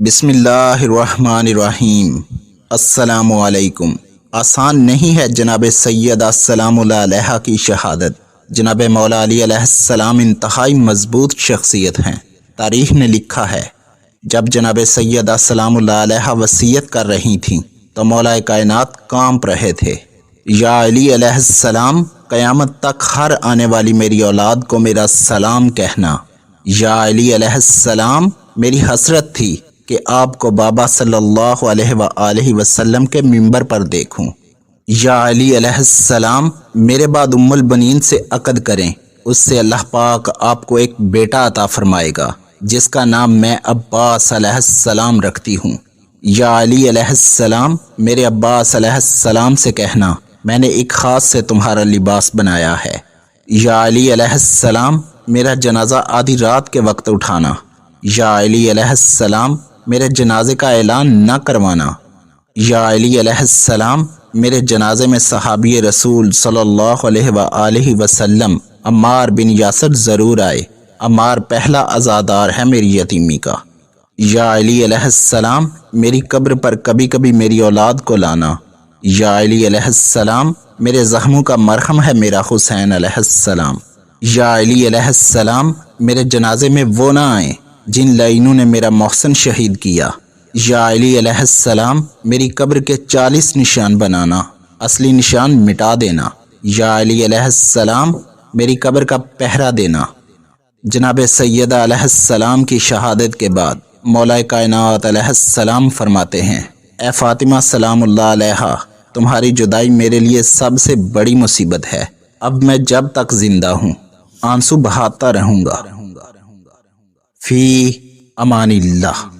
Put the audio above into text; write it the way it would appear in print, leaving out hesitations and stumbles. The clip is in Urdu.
بسم اللہ الرحمن الرحیم۔ السلام علیکم۔ آسان نہیں ہے جناب سیدہ سلام اللہ علیہا کی شہادت۔ جناب مولا علی علیہ السلام انتہائی مضبوط شخصیت ہیں۔ تاریخ نے لکھا ہے جب جناب سیدہ سلام اللہ علیہا وصیت کر رہی تھیں تو مولا کائنات کانپ رہے تھے۔ یا علی علیہ السلام، قیامت تک ہر آنے والی میری اولاد کو میرا سلام کہنا۔ یا علی علیہ السلام، میری حسرت تھی کہ آپ کو بابا صلی اللہ علیہ وآلہ وسلم کے منبر پر دیکھوں۔ یا علی علیہ السلام، میرے بعد ام البنین سے عقد کریں، اس سے اللہ پاک آپ کو ایک بیٹا عطا فرمائے گا جس کا نام میں عباس علیہ السلام رکھتی ہوں۔ یا علی علیہ السلام، میرے عباس علیہ السلام سے کہنا میں نے ایک خاص سے تمہارا لباس بنایا ہے۔ یا علی علیہ السلام، میرا جنازہ آدھی رات کے وقت اٹھانا۔ یا علی علیہ السلام، میرے جنازے کا اعلان نہ کروانا۔ یا علی علیہ السلام، میرے جنازے میں صحابی رسول صلی اللہ علیہ وآلہ وسلم عمار بن یاسر ضرور آئے۔ عمار پہلا عزادار ہے میری یتیمی کا۔ یا علی علیہ السلام، میری قبر پر کبھی کبھی میری اولاد کو لانا۔ یا علی علیہ السلام، میرے زخموں کا مرہم ہے میرا حسین علیہ السلام۔ یا علی علیہ السلام، میرے جنازے میں وہ نہ آئیں جن لعینوں نے میرا محسن شہید کیا۔ یا علی علیہ السلام، میری قبر کے 40 نشان بنانا، اصلی نشان مٹا دینا۔ یا علی علیہ السلام، میری قبر کا پہرا دینا۔ جناب سیدہ علیہ السلام کی شہادت کے بعد مولا کائنات علیہ السلام فرماتے ہیں، اے فاطمہ سلام اللہ علیہا، تمہاری جدائی میرے لیے سب سے بڑی مصیبت ہے۔ اب میں جب تک زندہ ہوں آنسو بہاتا رہوں گا۔ فی امان اللہ۔